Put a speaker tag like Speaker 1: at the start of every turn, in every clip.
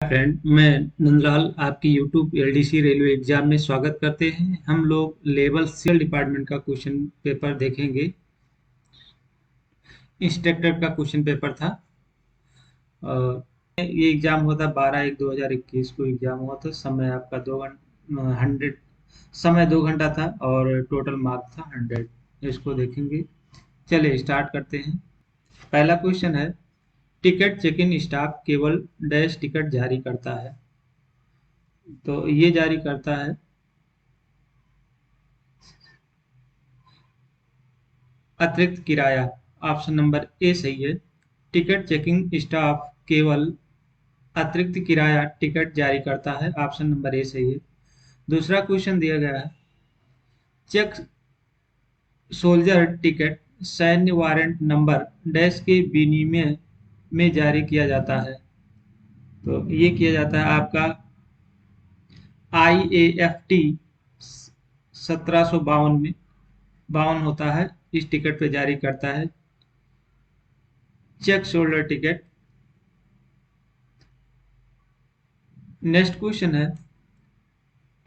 Speaker 1: Friend, मैं नंदलाल आपकी YouTube LDC railway exam में स्वागत करते हैं। हम लोग लेवल सीएल डिपार्टमेंट का क्वेश्चन पेपर देखेंगे। इंस्ट्रक्टर का क्वेश्चन पेपर था। ये एग्जाम हुआ था 12/1/2021 को एग्जाम हुआ था। समय आपका 2 घंटा 100 समय 2 घंटा था और टोटल मार्क था 100। इसको देखेंगे। चलिए स्टार्ट करते हैं। पहला क्वेश्चन है, टिकट चेक इन स्टाफ केवल डैश टिकट जारी करता है। तो ये जारी करता है अतिरिक्त किराया। ऑप्शन नंबर ए सही है। टिकट चेकिंग स्टाफ केवल अतिरिक्त किराया टिकट जारी करता है। ऑप्शन नंबर ए सही है। दूसरा क्वेश्चन दिया गया है, चेक सोल्जर टिकट सैन्य वारंट नंबर डैश के विनिमय में जारी किया जाता है। तो ये किया जाता है आपका IAFT 1752 में 52 होता है। इस टिकट पे जारी करता है check shoulder ticket. Next question है,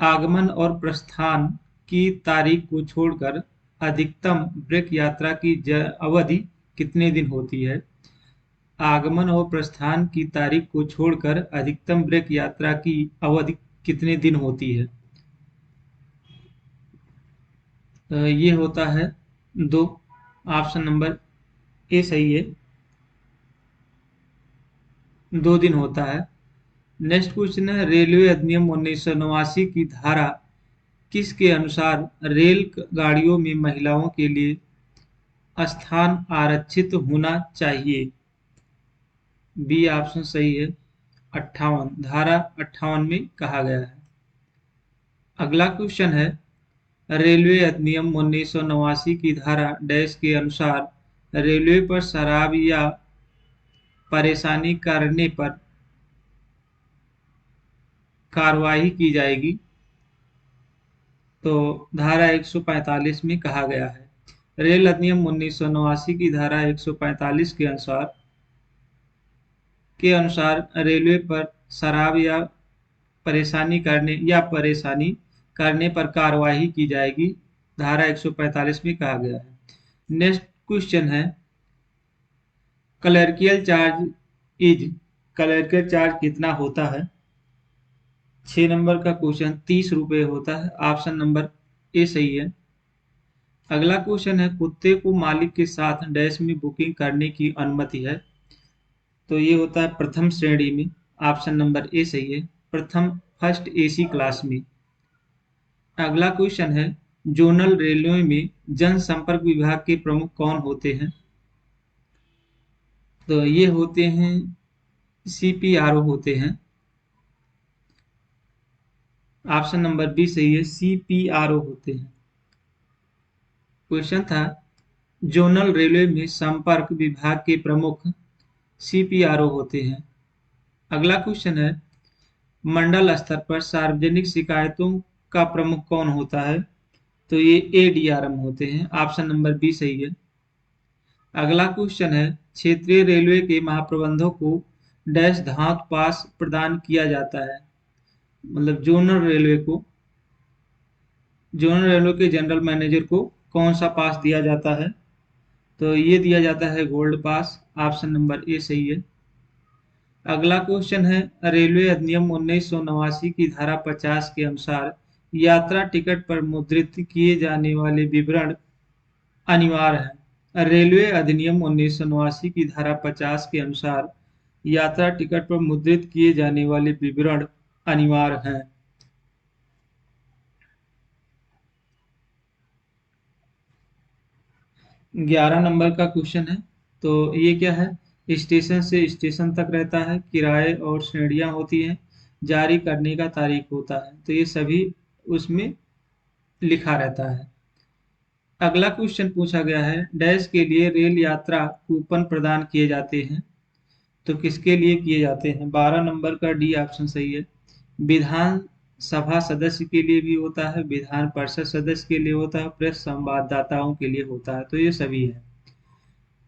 Speaker 1: आगमन और प्रस्थान की तारीख को छोड़कर अधिकतम ब्रेक यात्रा की अवधि कितने दिन होती है। आगमन और प्रस्थान की तारीख को छोड़कर अधिकतम ब्रेक यात्रा की अवधि कितने दिन होती है। ये होता है 2। ऑप्शन नंबर ए सही है, 2 दिन होता है। नेक्स्ट क्वेश्चन है, रेलवे अधिनियम 1989 की धारा किसके अनुसार रेल गाड़ियों में महिलाओं के लिए स्थान आरक्षित होना चाहिए। बी ऑप्शन सही है, 58 धारा 58 में कहा गया है। अगला क्वेश्चन है, रेलवे अधिनियम 1989 की धारा डैश के अनुसार रेलवे पर शराब या परेशानी करने पर कार्रवाई की जाएगी। तो धारा 145 में कहा गया है। रेल अधिनियम 1989 की धारा 145 के अनुसार रेलवे पर शराब या परेशानी करने पर कार्रवाई की जाएगी। धारा 145 में कहा गया है। नेक्स्ट क्वेश्चन है, clerical charge is clerical charge कितना होता है। 6 नंबर का क्वेश्चन 30 रुपये होता है। ऑप्शन नंबर ए सही है। अगला क्वेश्चन है, कुत्ते को मालिक के साथ डैश में बुकिंग करने की अनुमति है। तो ये होता है प्रथम श्रेणी में। ऑप्शन नंबर ए सही है, प्रथम फर्स्ट एसी क्लास में। अगला क्वेश्चन है, जोनल रेलवे में जनसंपर्क विभाग के प्रमुख कौन होते हैं। तो ये होते हैं CPRO होते हैं। ऑप्शन नंबर बी सही है, CPRO होते हैं। क्वेश्चन था, जोनल रेलवे में संपर्क विभाग के प्रमुख CPRO होते हैं। अगला क्वेश्चन है, मंडल स्तर पर सार्वजनिक शिकायतों का प्रमुख कौन होता है। तो ये ADRM होते हैं। ऑप्शन नंबर बी सही है। अगला क्वेश्चन है, क्षेत्रीय रेलवे के महाप्रबंधक को डैश धात पास प्रदान किया जाता है। मतलब जोनल रेलवे के जनरल मैनेजर को कौन सा पास दिया जाता है। तो ये दिया जाता है gold pass. Option number A सही है। अगला क्वेश्चन है, रेलवे अधिनियम 1989 की धारा 50 के अनुसार यात्रा टिकट पर मुद्रित किए जाने वाले विवरण अनिवार्य है। रेलवे अधिनियम 1989 की धारा 50 के अनुसार यात्रा टिकट पर मुद्रित किए जाने वाले विवरण अनिवार्य हैं। 11 नंबर का क्वेश्चन है। तो ये क्या है, स्टेशन से स्टेशन तक रहता है, किराए और श्रेणियां होती हैं, जारी करने का तारीख होता है। तो ये सभी उसमें लिखा रहता है। अगला क्वेश्चन पूछा गया है, डैश के लिए रेल यात्रा कूपन प्रदान किए जाते हैं। तो किसके लिए किए जाते हैं। 12 नंबर का डी ऑप्शन सही है। विधान सभा सदस्य के लिए भी होता है, विधान परिषद सदस्य के लिए होता है, प्रेस संवाददाताओं के लिए होता है। तो ये सभी है।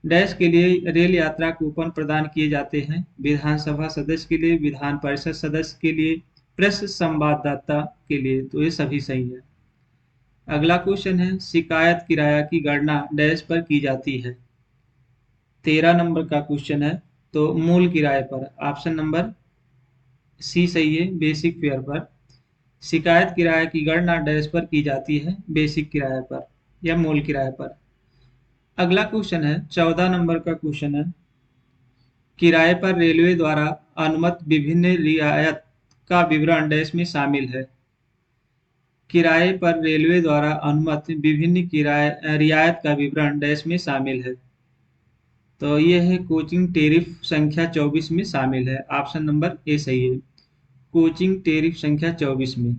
Speaker 1: डैश के लिए रेल यात्रा कूपन प्रदान किए जाते हैं? विधानसभा सदस्य के लिए, विधान परिषद सदस्य के लिए, प्रेस संवाददाता के लिए। तो ये सभी सही है। अगला क्वेश्चन है, शिकायत किराया की गणना डैश पर की जाती है? 13 नंबर का क्वेश्चन है। तो मूल किराए पर। ऑप्शन नंबर सी सही है, बेसिक फेयर पर। शिकायत किराए की गणना डैश पर की जाती है? बेसिक किराए पर या मूल किराए पर। अगला क्वेश्चन है, 14 नंबर का क्वेश्चन है, किराए पर रेलवे द्वारा अनुमत विभिन्न रियायत का विवरण डैश में शामिल है? किराए पर रेलवे द्वारा अनुमत विभिन्न किराए रियायत का विवरण डैश में शामिल है? तो ये है कोचिंग टेरिफ संख्या 24 में शामिल है। ऑप्शन नंबर ए सही है, कोचिंग टेरिफ संख्या 24 में।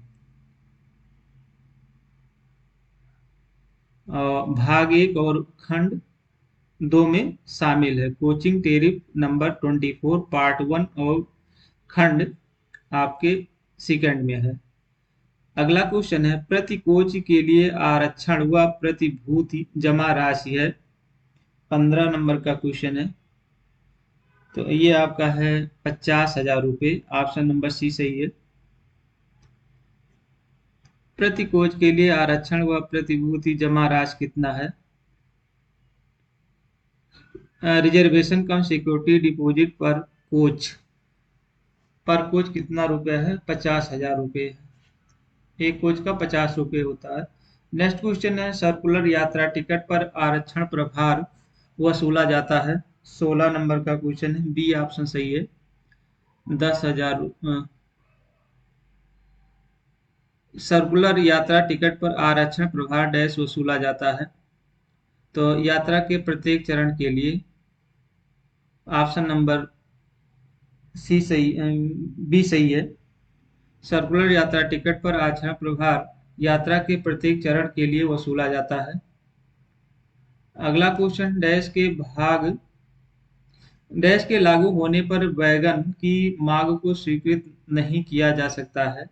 Speaker 1: भाग 1 और खंड 2 में शामिल है। कोचिंग टेरिफ नंबर 24 पार्ट 1 और खंड आपके सेकंड में है। अगला क्वेश्चन है, प्रति कोच के लिए आरक्षण व प्रतिभूति जमा राशि है? 15 नंबर का क्वेश्चन है। तो ये आपका है 50,000 रुपये। ऑप्शन नंबर सी सही है। प्रति कोच के लिए आरक्षण व प्रतिभूति जमा राशि कितना है? रिजर्वेशन कम सिक्योरिटी डिपॉजिट पर कोच कितना रुपया है? 50,000 रुपये। एक कोच का 50 रुपये होता है। नेक्स्ट क्वेश्चन है, सर्कुलर यात्रा टिकट पर आरक्षण प्रभार वसूला जाता है? 16 नंबर का क्वेश्चन है। बी ऑप्शन सही है, 10,000। सर्कुलर यात्रा टिकट पर आरक्षण प्रभार डैश वसूला जाता है? तो यात्रा के प्रत्येक चरण के लिए। ऑप्शन नंबर सी सही, बी सही है। सर्कुलर यात्रा टिकट पर आरक्षण प्रभार यात्रा के प्रत्येक चरण के लिए वसूला जाता है। अगला क्वेश्चन, डैश के लागू होने पर वैगन की मांग को स्वीकृत नहीं किया जा सकता है?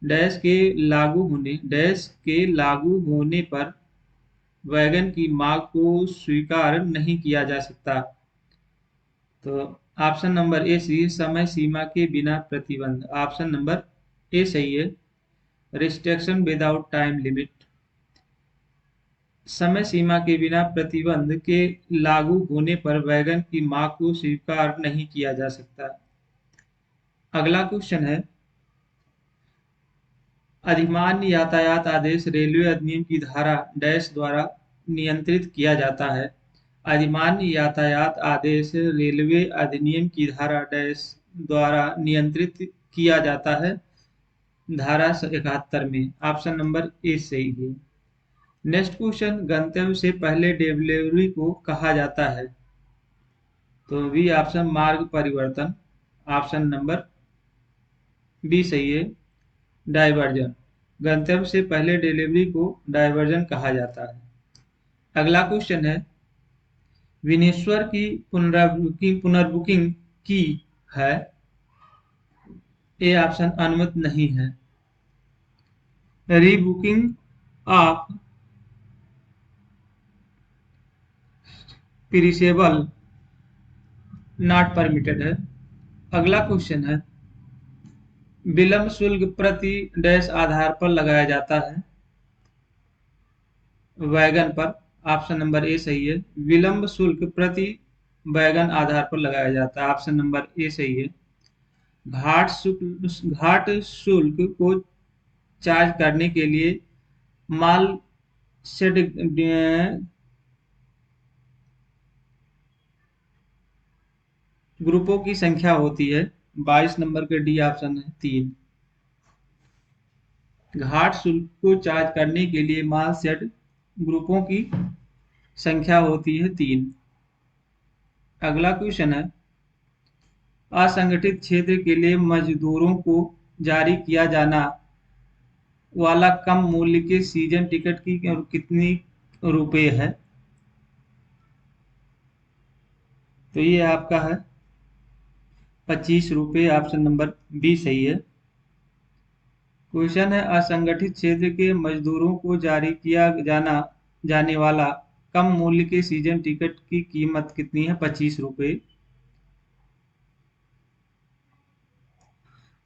Speaker 1: डैश के लागू होने पर वैगन की मांग को स्वीकार नहीं किया जा सकता? तो ऑप्शन नंबर ए सी, समय सीमा के बिना प्रतिबंध। ऑप्शन नंबर ए सही है, रिस्ट्रिक्शन विदाउट टाइम लिमिट। समय सीमा के बिना प्रतिबंध के लागू होने पर वैगन की मांग को स्वीकार नहीं किया जा सकता। अगला क्वेश्चन है, अधिमान्य यातायात आदेश रेलवे अधिनियम की धारा डैश द्वारा नियंत्रित किया जाता है? अधिमान्य यातायात आदेश रेलवे अधिनियम की धारा डैश द्वारा नियंत्रित किया जाता है? धारा 71 में। ऑप्शन नंबर ए सही है। नेक्स्ट क्वेश्चन, गंतव्य से पहले डिलीवरी को कहा जाता है? तो बी ऑप्शन, मार्ग परिवर्तन। ऑप्शन नंबर बी सही है, डायवर्जन। गंतव्य से पहले डिलीवरी को डायवर्जन कहा जाता है। अगला क्वेश्चन है, विनेश्वर की पुनर्बुकिंग की है? ए ऑप्शन, अनुमत नहीं है। रीबुकिंग ऑफ पेरिशेबल नॉट परमिटेड है। अगला क्वेश्चन है, विलंब शुल्क प्रति डैश आधार पर लगाया जाता है? वैगन पर। ऑप्शन नंबर ए सही है, विलंब शुल्क प्रति वैगन आधार पर लगाया जाता है। ऑप्शन नंबर ए सही है। घाट शुल्क को चार्ज करने के लिए माल शेड ग्रुपों की संख्या होती है? 22 नंबर के डी ऑप्शन है, 3। घाट शुल्क को चार्ज करने के लिए माल शेड ग्रुपों की संख्या होती है 3। अगला क्वेश्चन है, असंगठित क्षेत्र के लिए मजदूरों को जारी किया जाना वाला कम मूल्य के सीजन टिकट की कितनी रुपए है? तो ये आपका है 25 रुपये। ऑप्शन नंबर बी सही है। क्वेश्चन है, असंगठित क्षेत्र के मजदूरों को जारी किया जाने वाला कम मूल्य के सीजन टिकट की कीमत कितनी है? 25 रुपये।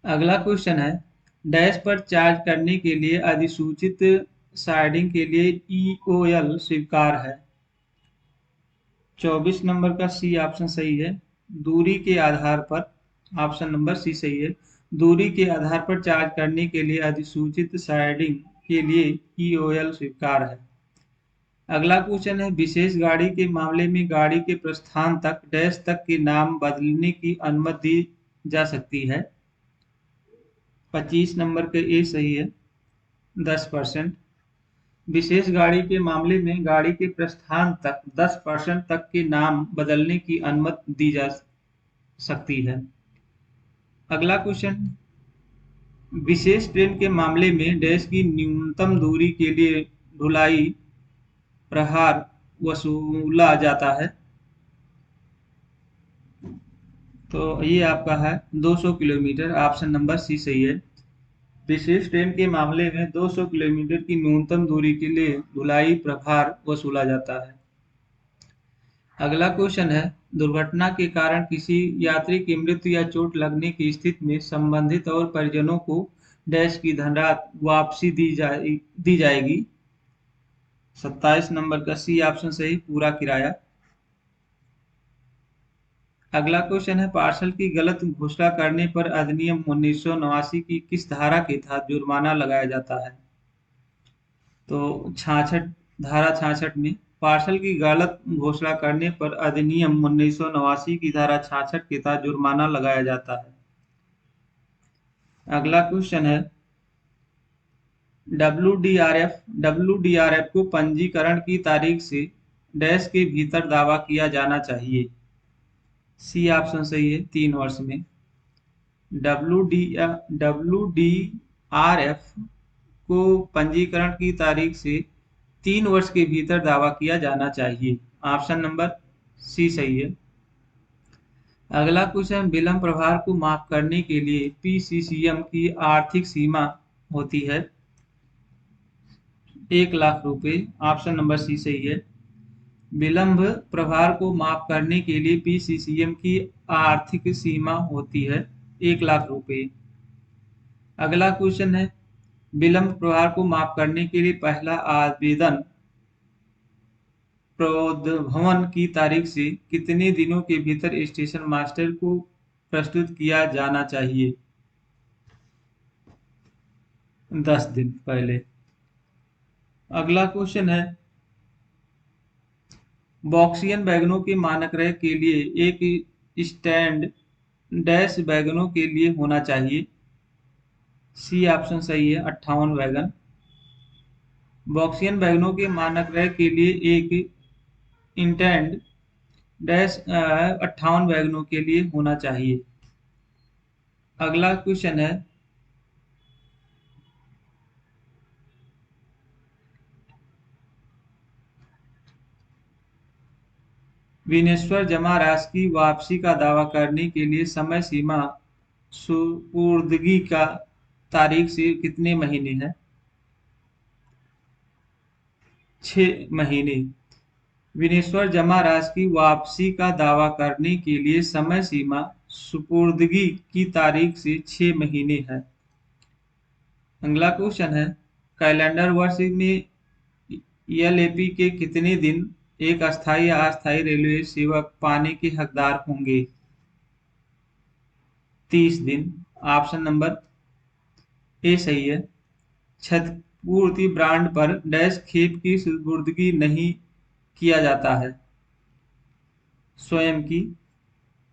Speaker 1: अगला क्वेश्चन है, डैश पर चार्ज करने के लिए अधिसूचित साइडिंग के लिए ईओएल स्वीकार है। 24 नंबर का सी ऑप्शन सही है। दूरी के आधार पर, ऑप्शन नंबर सी सही है। दूरी के आधार पर चार्ज करने के लिए अधिसूचित साइडिंग के लिए ईओएल स्वीकार है। अगला क्वेश्चन है, विशेष गाड़ी के मामले में गाड़ी के प्रस्थान तक डैश तक के नाम बदलने की अनुमति दी जा सकती है। 25 नंबर के ए सही है, 10%। विशेष गाड़ी के मामले में गाड़ी के प्रस्थान तक 10% तक के नाम बदलने की अनुमति दी जा सकती है। अगला क्वेश्चन, विशेष ट्रेन के मामले में डैश की न्यूनतम दूरी के लिए ढुलाई प्रहार वसूला जाता है। तो ये आपका है 200 किलोमीटर, ऑप्शन नंबर सी सही है। विशेष ट्रेन के मामले में 200 किलोमीटर की न्यूनतम दूरी के लिए ढुलाई प्रभार वसूला जाता है। अगला क्वेश्चन है, दुर्घटना के कारण किसी यात्री की मृत्यु या चोट लगने की स्थिति में संबंधित और परिजनों को डैश की धनराशि वापसी दी जाएगी। 27 नंबर का सी ऑप्शन सही, पूरा किराया। अगला क्वेश्चन है, पार्सल की गलत घोषणा करने पर अधिनियम 1989 की किस धारा के तहत जुर्माना लगाया जाता है? तो 66, धारा 66 में पार्सल की गलत घोषणा करने पर अधिनियम 1989 की धारा 66 के तहत जुर्माना लगाया जाता है। अगला क्वेश्चन है, डब्ल्यूडीआरएफ को पंजीकरण की तारीख से डैश के भीतर दावा किया जाना चाहिए। सी ऑप्शन सही है, 3 वर्ष में। डब्ल्यूडीआरएफ को पंजीकरण की तारीख से 3 वर्ष के भीतर दावा किया जाना चाहिए। ऑप्शन नंबर सी सही है। अगला क्वेश्चन, विलंब प्रभार को माफ करने के लिए पीसीसीएम की आर्थिक सीमा होती है 1 लाख रुपए। ऑप्शन नंबर सी सही है। विलंब प्रभार को माफ करने के लिए पीसीसीएम की आर्थिक सीमा होती है 1 लाख रुपए। अगला क्वेश्चन है, विलंब प्रभार को माफ करने के लिए पहला आवेदन प्रोद्भवन की तारीख से कितने दिनों के भीतर स्टेशन मास्टर को प्रस्तुत किया जाना चाहिए? 10 दिन पहले। अगला क्वेश्चन है, बॉक्सियन वैगनों के मानक के लिए एक स्टैंड डैश वैगनों के लिए होना चाहिए। सी ऑप्शन सही है, 58 वैगन। बॉक्सियन वैगनों के मानक के लिए एक इंटेंड डैश 58 वैगनों के लिए होना चाहिए। अगला क्वेश्चन है, विनेश्वर जमा राशि की वापसी का दावा करने के लिए समय सीमा सुपुर्दगी का तारीख से कितने महीने है? 6 महीने। विनेश्वर जमा राशि की वापसी का दावा करने के लिए समय सीमा सुपुर्दगी की तारीख से 6 महीने है। अगला क्वेश्चन है, कैलेंडर वर्ष में एलएपी के कितने दिन एक अस्थायी या अस्थायी रेलवे सेवक पाने के हकदार होंगे? 30 दिन। ऑप्शन नंबर ए सही है। क्षतिपूर्ति ब्रांड पर डैश खेप की सुपुर्दगी नहीं किया जाता है। स्वयं की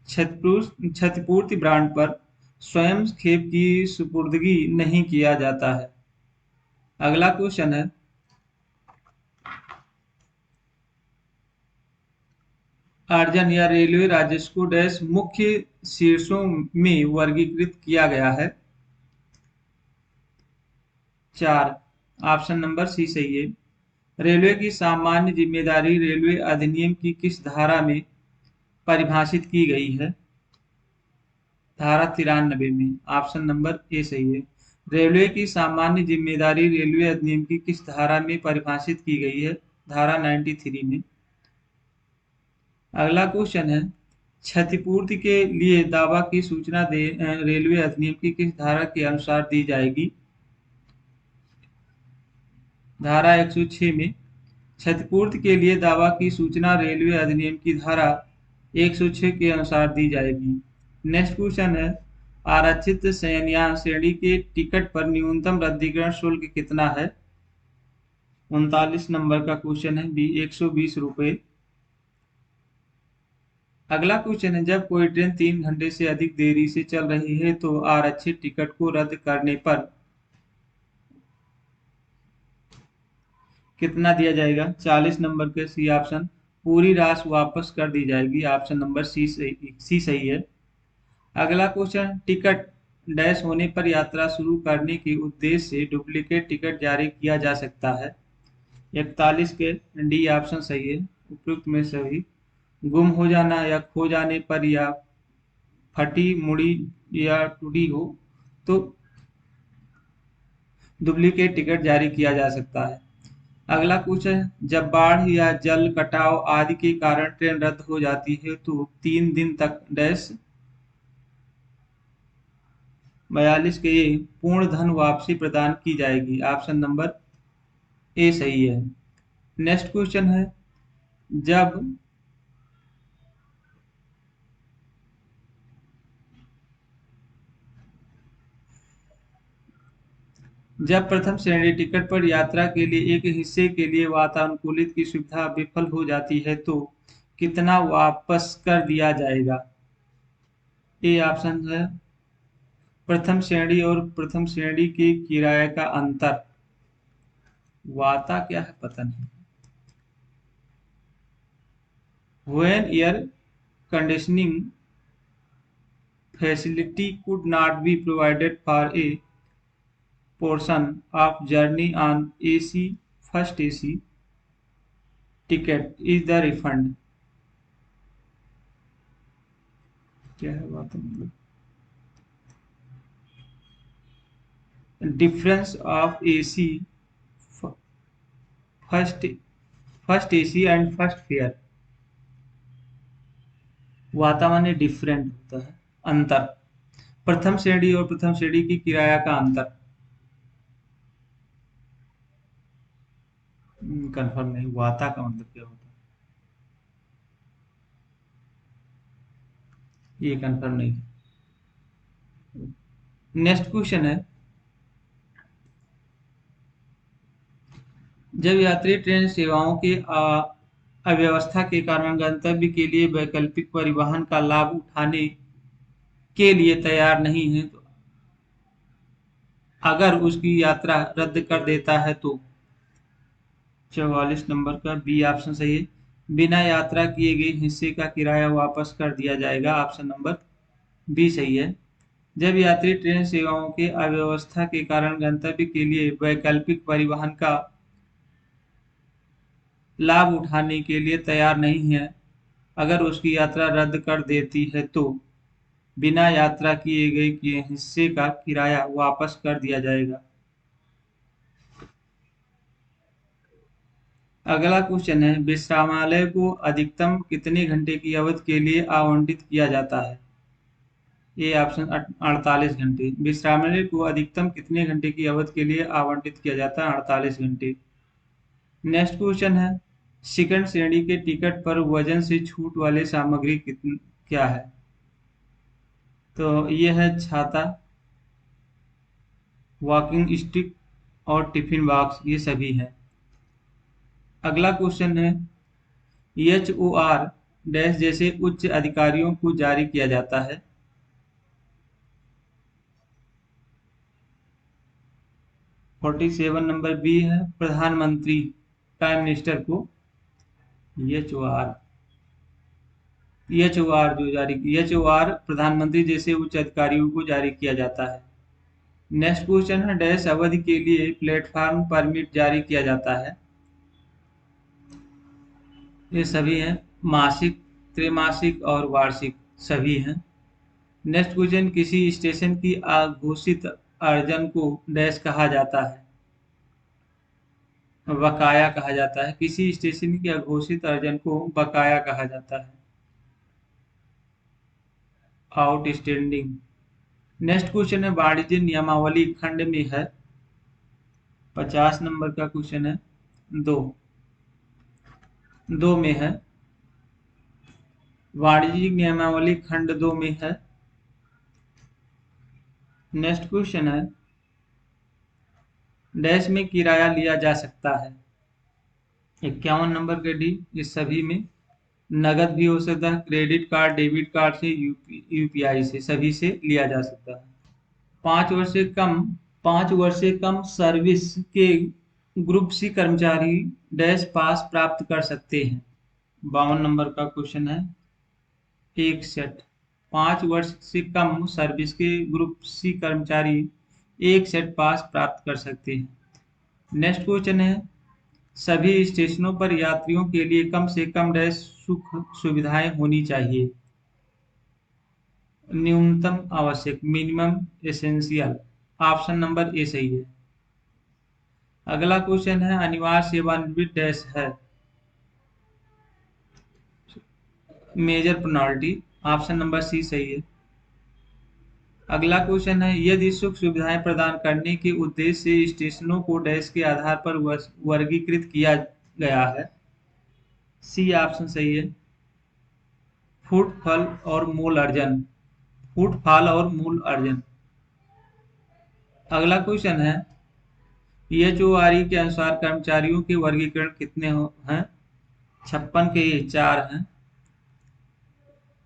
Speaker 1: क्षतिपूर्ति ब्रांड पर स्वयं खेप की सुपुर्दगी नहीं किया जाता है। अगला क्वेश्चन है, अर्जन या रेलवे राजस्व को डैश मुख्य शीर्षों में वर्गीकृत किया गया है। 4। ऑप्शन नंबर सी सही है। रेलवे की सामान्य जिम्मेदारी रेलवे अधिनियम की किस धारा में परिभाषित की गई है? धारा 93 में। ऑप्शन नंबर ए सही है। रेलवे की सामान्य जिम्मेदारी रेलवे अधिनियम की किस धारा में परिभाषित की गई है? धारा 93 में। अगला क्वेश्चन है, क्षतिपूर्ति के लिए दावा की सूचना रेलवे अधिनियम की किस धारा के अनुसार दी जाएगी? धारा 106 में क्षतिपूर्ति के लिए दावा की सूचना रेलवे अधिनियम की धारा 106 के अनुसार दी जाएगी। नेक्स्ट क्वेश्चन है, आरक्षित शयनयान श्रेणी के टिकट पर न्यूनतम रद्दीकरण शुल्क कितना है? 39 नंबर का क्वेश्चन है, 120 रुपये। अगला क्वेश्चन है, जब कोई ट्रेन 3 घंटे से अधिक देरी से चल रही है तो आरक्षित टिकट को रद्द करने पर कितना दिया जाएगा? 40 नंबर के सी ऑप्शन, पूरी राशि वापस कर दी जाएगी। ऑप्शन नंबर सी सही है। अगला क्वेश्चन, टिकट डैश होने पर यात्रा शुरू करने के उद्देश्य से डुप्लीकेट टिकट जारी किया जा सकता है। 41 के डी ऑप्शन सही है। उपयुक्त में सभी, गुम हो जाना या खो जाने पर या फटी मुड़ी या टूटी हो तो डुप्लीकेट टिकट जारी किया जा सकता है। अगला क्वेश्चन, जब बाढ़ या जल कटाव आदि के कारण ट्रेन रद्द हो जाती है तो 3 दिन तक डैश 42 के पूर्ण धन वापसी प्रदान की जाएगी। ऑप्शन नंबर ए सही है। नेक्स्ट क्वेश्चन है, जब प्रथम श्रेणी टिकट पर यात्रा के लिए एक हिस्से के लिए वातानुकूलित की सुविधा विफल हो जाती है तो कितना वापस कर दिया जाएगा? ए ऑप्शन है, प्रथम श्रेणी और प्रथम श्रेणी के किराए का अंतर। वाता क्या है पता नहीं। When air conditioning facility could not be provided for a portion of journey on AC first AC ticket is the refund। क्या है बात? मतलब difference of AC first AC and first fair. वातावरण डिफरेंट होता है, अंतर। प्रथम श्रेणी और प्रथम श्रेणी की किराया का अंतर कंफर्म नहीं। वाता का मतलब क्या होता है ये कंफर्म नहीं। नेक्स्ट क्वेश्चन है, जब यात्री ट्रेन सेवाओं के अव्यवस्था के कारण गंतव्य के लिए वैकल्पिक परिवहन का लाभ उठाने के लिए तैयार नहीं है तो अगर उसकी यात्रा रद्द कर देता है तो 44 नंबर का बी ऑप्शन सही है। बिना यात्रा किए गए हिस्से का किराया वापस कर दिया जाएगा। ऑप्शन नंबर बी सही है। जब यात्री ट्रेन सेवाओं के अव्यवस्था के कारण गंतव्य के लिए वैकल्पिक परिवहन का लाभ उठाने के लिए तैयार नहीं है, अगर उसकी यात्रा रद्द कर देती है तो बिना यात्रा किए गए के हिस्से का किराया वापस कर दिया जाएगा। अगला क्वेश्चन है, विश्रामालय को अधिकतम कितने घंटे की अवधि के लिए आवंटित किया जाता है? ये ऑप्शन 48 घंटे। विश्रामालय को अधिकतम कितने घंटे की अवधि के लिए आवंटित किया जाता है? 48 घंटे। नेक्स्ट क्वेश्चन है, सेकंड श्रेणी के टिकट पर वजन से छूट वाली सामग्री क्या है? तो ये है छाता, वॉकिंग स्टिक और टिफिन बॉक्स, ये सभी हैं। अगला क्वेश्चन है, HOR डैश जैसे उच्च अधिकारियों को जारी किया जाता है? 47 नंबर बी है, प्रधानमंत्री, प्राइम मिनिस्टर को HOR प्रधानमंत्री जैसे उच्च अधिकारियों को जारी किया जाता है। नेक्स्ट क्वेश्चन है, डैश अवधि के लिए प्लेटफॉर्म परमिट जारी किया जाता है? ये सभी हैं, मासिक, त्रैमासिक और वार्षिक, सभी हैं। नेक्स्ट क्वेश्चन, किसी स्टेशन की अघोषित अर्जन को डैश कहा जाता है? बकाया कहा जाता है। किसी स्टेशन के अघोषित अर्जन को बकाया कहा जाता है। आउटस्टैंडिंग। नेक्स्ट क्वेश्चन है, वाणिज्य नियमावली खंड में है। 50 नंबर का क्वेश्चन है। दो दो में है। वाणिज्यिक नियमावली खंड 2 में है। नेक्स्ट क्वेश्चन है, डैश में किराया लिया जा सकता है। 51 नंबर के डी। इस सभी में नगद भी हो सकता है, क्रेडिट कार्ड, डेबिट कार्ड से, यूपीआई से, सभी से लिया जा सकता है। 5 वर्ष से कम 5 वर्ष से कम सर्विस के ग्रुप सी कर्मचारी डैश पास प्राप्त कर सकते हैं। 52 नंबर का क्वेश्चन है। एक सेट 5 वर्ष से कम सर्विस के ग्रुप सी कर्मचारी एक सेट पास प्राप्त कर सकते हैं। नेक्स्ट क्वेश्चन है, सभी स्टेशनों पर यात्रियों के लिए कम से कम डैश सुख सुविधाएं होनी चाहिए। न्यूनतम आवश्यक, minimum essential. Option number A सही है। अगला क्वेश्चन है, अनिवार्य सेवानिवृत्त डैश है। Major penalty. Option number C सही है। अगला क्वेश्चन है, यदि सुख सुविधाएं प्रदान करने के उद्देश्य से स्टेशनों को डैश के आधार पर वर्गीकृत किया गया है। सी ऑप्शन सही है। फुटफॉल और मूल अर्जन। फुटफॉल और मूल अर्जन। अगला क्वेश्चन है, पीएचओआरई के अनुसार कर्मचारियों के वर्गीकरण कितने हैं। 56 के 4 हैं।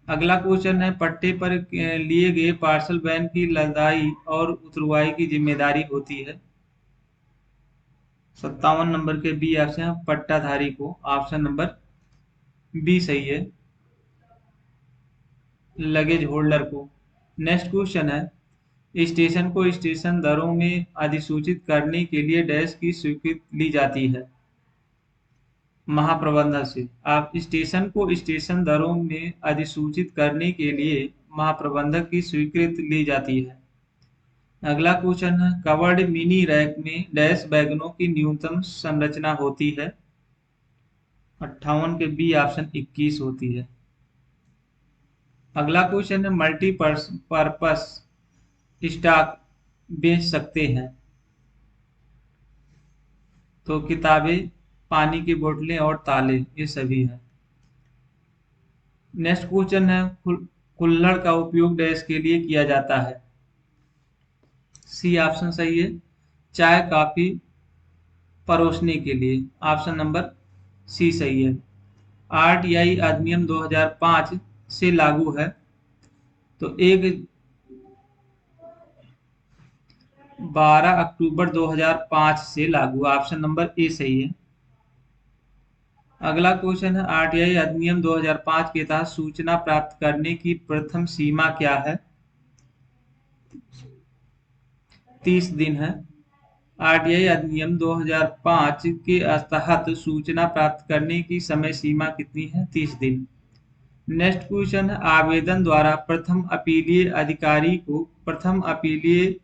Speaker 1: अगला क्वेश्चन है, पट्टे पर लिए गए पार्सल वैन की लदाई और उतरवाई की जिम्मेदारी होती है। 57 नंबर के बी ऑप्शन है, पट्टाधारी को। ऑप्शन नंबर बी सही है, लगेज होल्डर को। नेक्स्ट क्वेश्चन है, स्टेशन को स्टेशन दरों में अधिसूचित करने के लिए डैश की स्वीकृति ली जाती है। महाप्रबंधक से। आप स्टेशन को स्टेशन दरों में अधिसूचित करने के लिए महाप्रबंधक की स्वीकृति ली जाती है। अगला क्वेश्चन है, कवर्ड मिनी रैक में डैश वैगनों की न्यूनतम संरचना होती है। 58 के बी ऑप्शन 21 होती है। अगला क्वेश्चन है, मल्टीपर्पस स्टॉक बेच सकते हैं। तो किताबें, पानी की बोतलें और ताले, ये सभी हैं। नेक्स्ट क्वेश्चन है, कुल्हड़ का उपयोग डैश के लिए किया जाता है। सी ऑप्शन सही है, चाय कॉफी परोसने के लिए। ऑप्शन नंबर सी सही है। आरटीआई अधिनियम 2005 से लागू है। तो 12 अक्टूबर 2005 से लागू। ऑप्शन नंबर ए सही है। अगला क्वेश्चन है, आरटीआई अधिनियम 2005 के तहत सूचना प्राप्त करने की प्रथम सीमा क्या है। 30 दिन है। आरटीआई अधिनियम 2005 के तहत सूचना प्राप्त करने की समय सीमा कितनी है। 30 दिन। नेक्स्ट क्वेश्चन है, आवेदन द्वारा प्रथम अपीलीय अधिकारी को प्रथम अपीलीय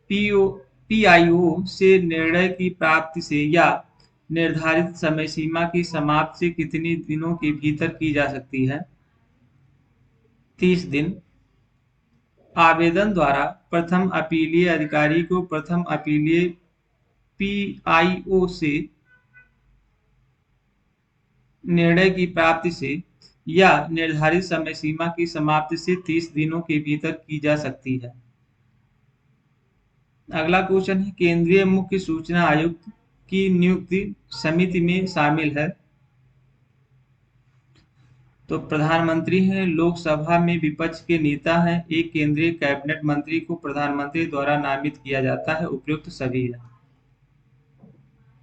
Speaker 1: पीआईओ से निर्णय की प्राप्ति से या निर्धारित समय सीमा की समाप्ति से कितने दिनों के भीतर की जा सकती है। 30 दिन। आवेदन द्वारा प्रथम अपीलीय अधिकारी को प्रथम अपीलीय पीआईओ से निर्णय की प्राप्ति से या निर्धारित समय सीमा की समाप्ति से 30 दिनों के भीतर की जा सकती है। अगला क्वेश्चन है, केंद्रीय मुख्य सूचना आयुक्त की नियुक्ति समिति में शामिल है। तो प्रधानमंत्री हैं, लोकसभा में विपक्ष के नेता हैं, एक केंद्रीय कैबिनेट मंत्री को प्रधानमंत्री द्वारा नामित किया जाता है। उपयुक्त सभी है।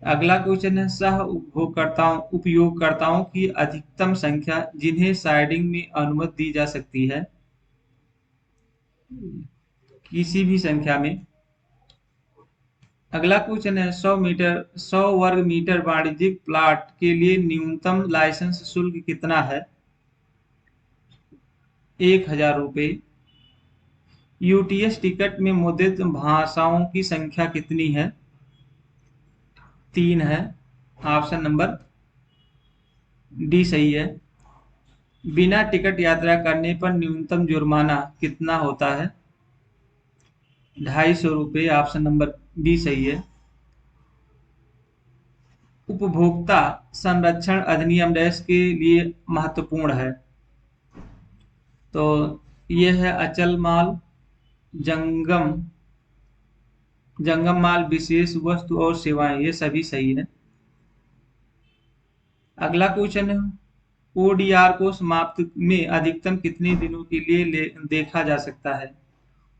Speaker 1: अगला क्वेश्चन है, सह उपयोगकर्ताओं की अधिकतम संख्या जिन्हें साइडिंग में अनुमति दी जा सकती है। किसी भी संख्या में। अगला क्वेश्चन है, 100 वर्ग मीटर वाणिज्यिक प्लाट के लिए न्यूनतम लाइसेंस शुल्क कितना है। 1000 रुपये। यूटीएस टिकट में मुद्रित भाषाओं की संख्या कितनी है। 3 है। ऑप्शन नंबर डी सही है। बिना टिकट यात्रा करने पर न्यूनतम जुर्माना कितना होता है? 250 रुपये। ऑप्शन नंबर बी सही है। उपभोक्ता संरक्षण अधिनियम देश के लिए महत्वपूर्ण है। तो ये है अचल माल, जंगम जंगम माल, विशेष वस्तु और सेवाएं, ये सभी सही है। अगला क्वेश्चन है, ओडीआर को समाप्त में अधिकतम कितने दिनों के लिए देखा जा सकता है?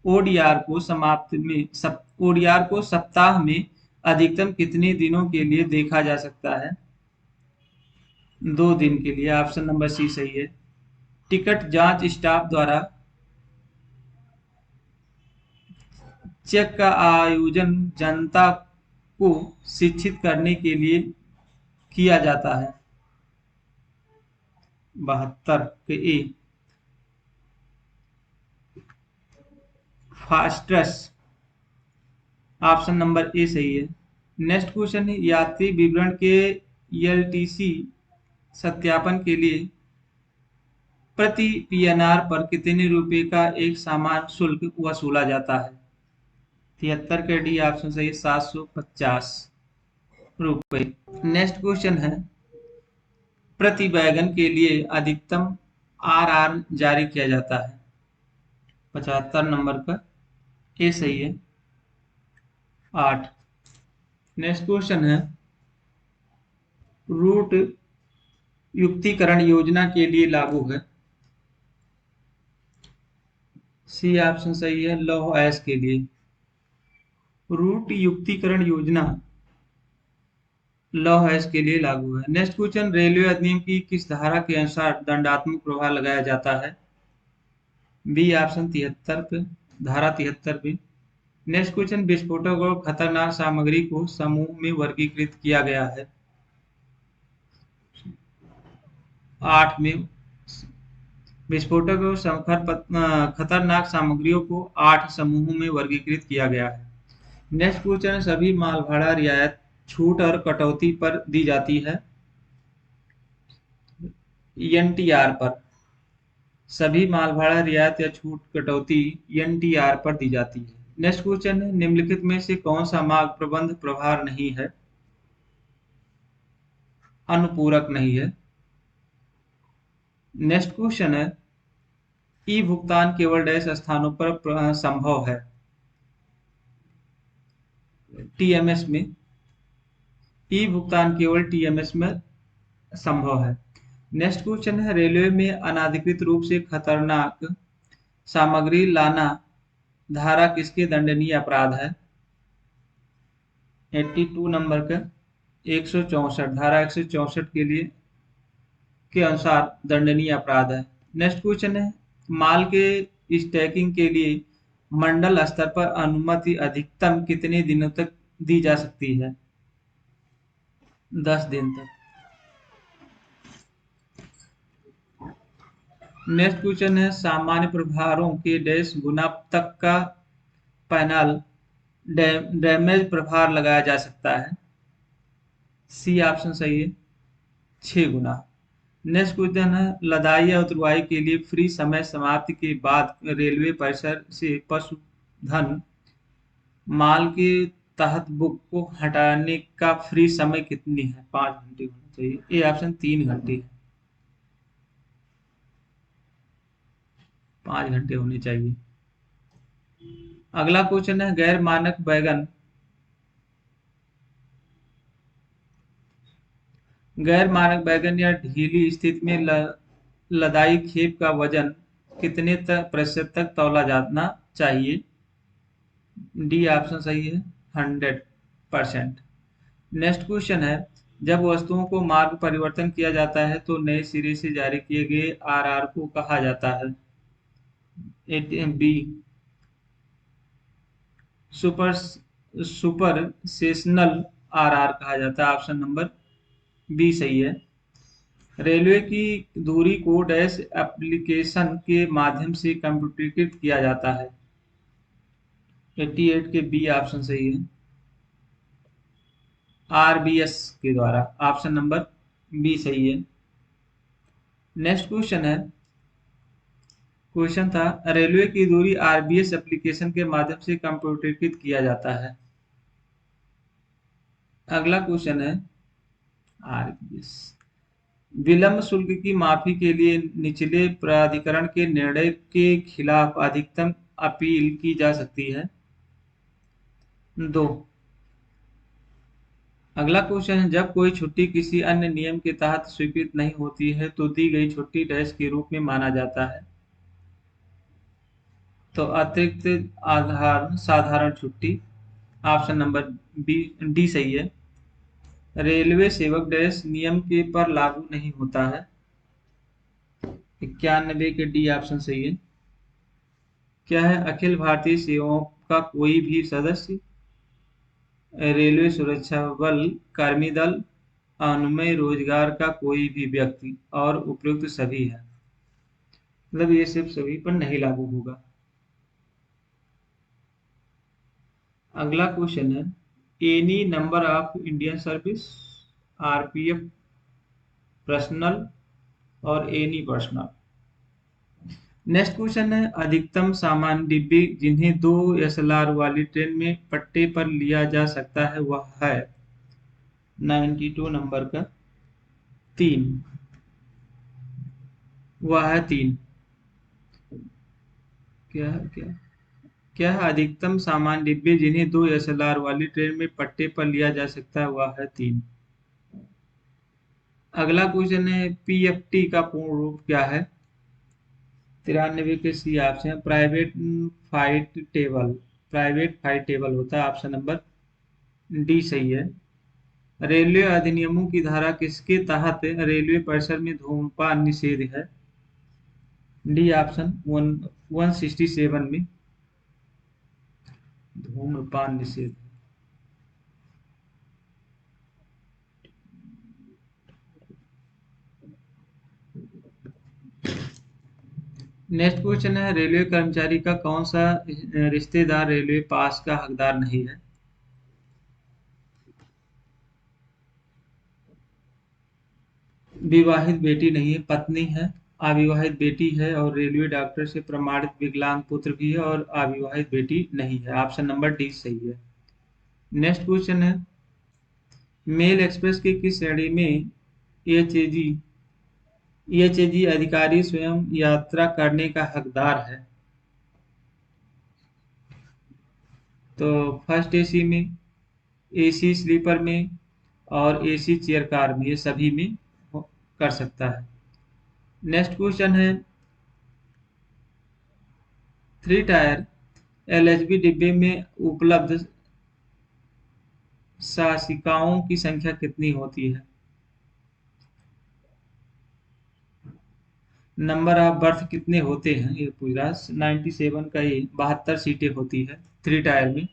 Speaker 1: ओडीआर को समाप्त में ओडीआर को सप्ताह में अधिकतम कितने दिनों के लिए देखा जा सकता है? 2 दिन के लिए। ऑप्शन नंबर सी सही है। टिकट जांच स्टाफ द्वारा चेक का आयोजन जनता को शिक्षित करने के लिए किया जाता है। 72 के ए। फास्टस। ऑप्शन नंबर ए सही है। नेक्स्ट क्वेश्चन है, यात्री विवरण के एलटीसी सत्यापन के लिए प्रति पीएनआर पर कितने रुपए का एक सामान शुल्क वसूला जाता है? 73 के डी ऑप्शन सही है, 750 रुपये। नेक्स्ट क्वेश्चन है, प्रति वैगन के लिए अधिकतम आर जारी किया जाता है? 75 नंबर का ए सही है, 8। नेक्स्ट क्वेश्चन है, रूट युक्तिकरण योजना के लिए लागू है? सी ऑप्शन सही है, लौह अयस्क के लिए। रूट युक्तिकरण योजना लौह अयस्क के लिए लागू है। नेक्स्ट क्वेश्चन, रेलवे अधिनियम की किस धारा के अनुसार दंडात्मक प्रभाव लगाया जाता है? बी ऑप्शन 73 पे, धारा 73 पे। नेक्स्ट क्वेश्चन, विस्फोटक और खतरनाक सामग्री को समूह में वर्गीकृत किया गया है? 8 में। विस्फोटक और खतरनाक सामग्रियों को 8 समूहों में वर्गीकृत किया गया है। नेक्स्ट क्वेश्चन, सभी माल भाड़ा रियायत, छूट और कटौती पर दी जाती है? एनटीआर पर। सभी माल भाड़ा रियायत या छूट कटौती एनटीआर पर दी जाती है। नेक्स्ट क्वेश्चन है, निम्नलिखित में से कौन सा मार्ग प्रबंध प्रभार नहीं है? अनुपूरक नहीं है। नेक्स्ट क्वेश्चन है, ई भुगतान केवल डैश स्थानों पर संभव है? टीएमएस में। ई भुगतान केवल टीएमएस में संभव है। नेक्स्ट क्वेश्चन है, रेलवे में अनाधिकृत रूप से खतरनाक सामग्री लाना धारा किसके दंडनीय अपराध है? 82 नंबर का 164, धारा 164 के लिए के अनुसार दंडनीय अपराध है। नेक्स्ट क्वेश्चन है, माल के स्टैकिंग के लिए मंडल स्तर पर अनुमति अधिकतम कितने दिनों तक दी जा सकती है? 10 दिन तक। नेक्स्ट क्वेश्चन है, सामान्य प्रभारों के डैश गुना तक का पैनल डैमेज प्रभार लगाया जा सकता है? सी ऑप्शन सही है, 6 गुना। नेक्स्ट क्वेश्चन है, लदाई या उतरवाई के लिए फ्री समय समाप्ति के बाद रेलवे परिसर से पशुधन माल के तहत बुक को हटाने का फ्री समय कितनी है? 5 घंटे होना चाहिए। ये ऑप्शन 3 घंटे है, 5 घंटे होने चाहिए। अगला क्वेश्चन है, गैर मानक वैगन या ढीली स्थिति में लदाई खेप का वजन कितने प्रतिशत तक तौला जाना चाहिए? डी ऑप्शन सही है, 100%। नेक्स्ट क्वेश्चन है, जब वस्तुओं को मार्ग परिवर्तन किया जाता है तो नए सिरे से जारी किए गए आरआर को कहा जाता है? बी सुपर सेशनल आरआर कहा जाता है। ऑप्शन नंबर बी सही है। रेलवे की दूरी को डैश एप्लीकेशन के माध्यम से कंप्यूटरीकृत किया जाता है? 88 के बी ऑप्शन सही है। आरबीएस के द्वारा। ऑप्शन नंबर बी सही है। नेक्स्ट क्वेश्चन था रेलवे की दूरी आरबीएस एप्लीकेशन के माध्यम से कंप्यूटरीकृत किया जाता है। अगला क्वेश्चन है आरबीएस विलंब शुल्क की माफी के लिए निचले प्राधिकरण के निर्णय के खिलाफ अधिकतम अपील की जा सकती है। 2। अगला क्वेश्चन है जब कोई छुट्टी किसी अन्य नियम के तहत स्वीकृत नहीं होती है तो दी गई छुट्टी डैश के रूप में माना जाता है। तो अतिरिक्त आधार साधारण छुट्टी। ऑप्शन नंबर बी डी सही है। रेलवे सेवक डैश नियम के पर लागू नहीं होता है। 91 के डी ऑप्शन सही है। क्या है अखिल भारतीय सेवाओं का कोई भी सदस्य, रेलवे सुरक्षा बल, कर्मी दल, अनुमय रोजगार का कोई भी व्यक्ति और उपयुक्त सभी है। मतलब ये सिर्फ सभी पर नहीं लागू होगा। अगला क्वेश्चन है any number of Indian service, RPF personal और एनी पर्सनल। नेक्स्ट क्वेश्चन है अधिकतम सामान्य डिब्बे जिन्हें 2 एसएलआर वाली ट्रेन में पट्टे पर लिया जा सकता है वह है 92 नंबर का 3। वह है 3। क्या क्या क्या है अधिकतम सामान्य डिब्बे जिन्हें 2 एसएलआर वाली ट्रेन में पट्टे पर लिया जा सकता है वह है 3। अगला क्वेश्चन है पीएफटी का पूर्ण रूप क्या है। 93 के सी ऑप्शन है प्राइवेट फाइट टेबल होता है। ऑप्शन नंबर डी सही है। रेलवे अधिनियमों की धारा किसके तहत रेलवे परिसर में धूम्रपान निषेध है। डी ऑप्शन 167 में धूम्रपान निषेध। नेक्स्ट क्वेश्चन है रेलवे कर्मचारी का कौन सा रिश्तेदार रेलवे पास का हकदार नहीं है। विवाहित बेटी नहीं है, पत्नी है, अविवाहित बेटी है और रेलवे डॉक्टर से प्रमाणित विकलांग पुत्र भी है और अविवाहित बेटी नहीं है। ऑप्शन नंबर डी सही है। नेक्स्ट क्वेश्चन है मेल एक्सप्रेस की किस श्रेणी में एचएजी एचएजी अधिकारी स्वयं यात्रा करने का हकदार है। तो फर्स्ट एसी में, एसी स्लीपर में और एसी चेयर कार में, ये सभी में कर सकता है। नेक्स्ट क्वेश्चन है 3 टायर एलएचबी डिब्बे में उपलब्ध शासिकाओं की संख्या कितनी होती है। नंबर ऑफ बर्थ कितने होते हैं ये पूछ रहा है। 97 का ये 72 सीटें होती है 3 टायर में।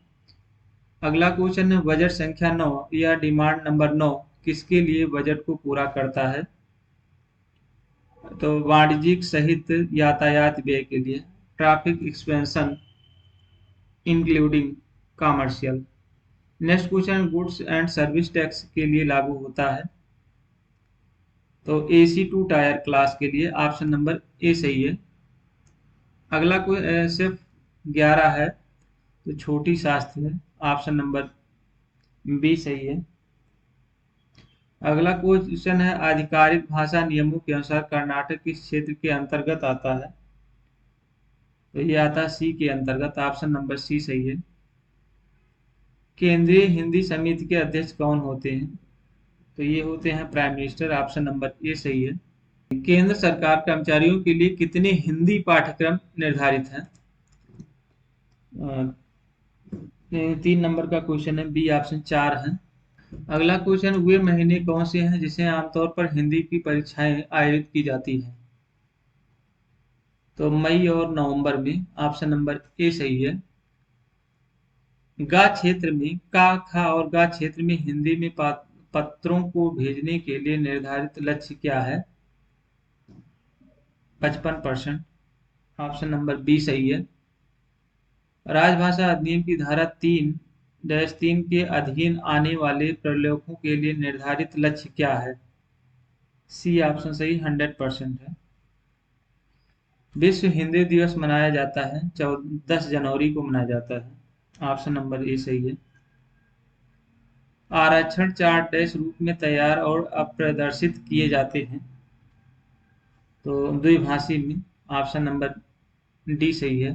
Speaker 1: अगला क्वेश्चन है बजट संख्या 9 या डिमांड नंबर 9 किसके लिए बजट को पूरा करता है। तो वाणिज्यिक सहित यातायात व्यय के लिए, traffic expansion including commercial. Next question goods and service tax के लिए लागू होता है। तो एसी 2 टायर क्लास के लिए ऑप्शन नंबर ए सही है। अगला कोई सिर्फ 11 है तो छोटी शास्त्र है। ऑप्शन नंबर बी सही है। अगला क्वेश्चन है आधिकारिक भाषा नियमों के अनुसार कर्नाटक किस क्षेत्र के अंतर्गत आता है। तो ये आता है सी के अंतर्गत। ऑप्शन नंबर सी सही है। केंद्रीय हिंदी समिति के अध्यक्ष कौन होते हैं। तो ये होते हैं prime minister. Option number A सही है। केंद्र सरकार कर्मचारियों के लिए कितने हिंदी पाठ्यक्रम निर्धारित हैं। 3 नंबर का क्वेश्चन है बी ऑप्शन 4 है। अगला क्वेश्चन वे महीने कौन से हैं जिसे आमतौर पर हिंदी की परीक्षाएं आयोजित की जाती हैं। तो मई और नवंबर में। ऑप्शन नंबर ए सही है। गा क्षेत्र में का खा और गा क्षेत्र में हिंदी में पत्रों को भेजने के लिए निर्धारित लक्ष्य क्या है। 55%। ऑप्शन नंबर बी सही है। राजभाषा अधिनियम की धारा 3 डैश 3 के अधीन आने वाले प्रलेखों के लिए निर्धारित लक्ष्य क्या है? सी ऑप्शन सही 100% है। विश्व हिंदी दिवस मनाया जाता है 10 जनवरी को मनाया जाता है। ऑप्शन नंबर ए सही है। आरक्षण चार्ट डैश रूप में तैयार और अप्रदर्शित किए जाते हैं, तो द्विभाषी में। ऑप्शन नंबर डी सही है।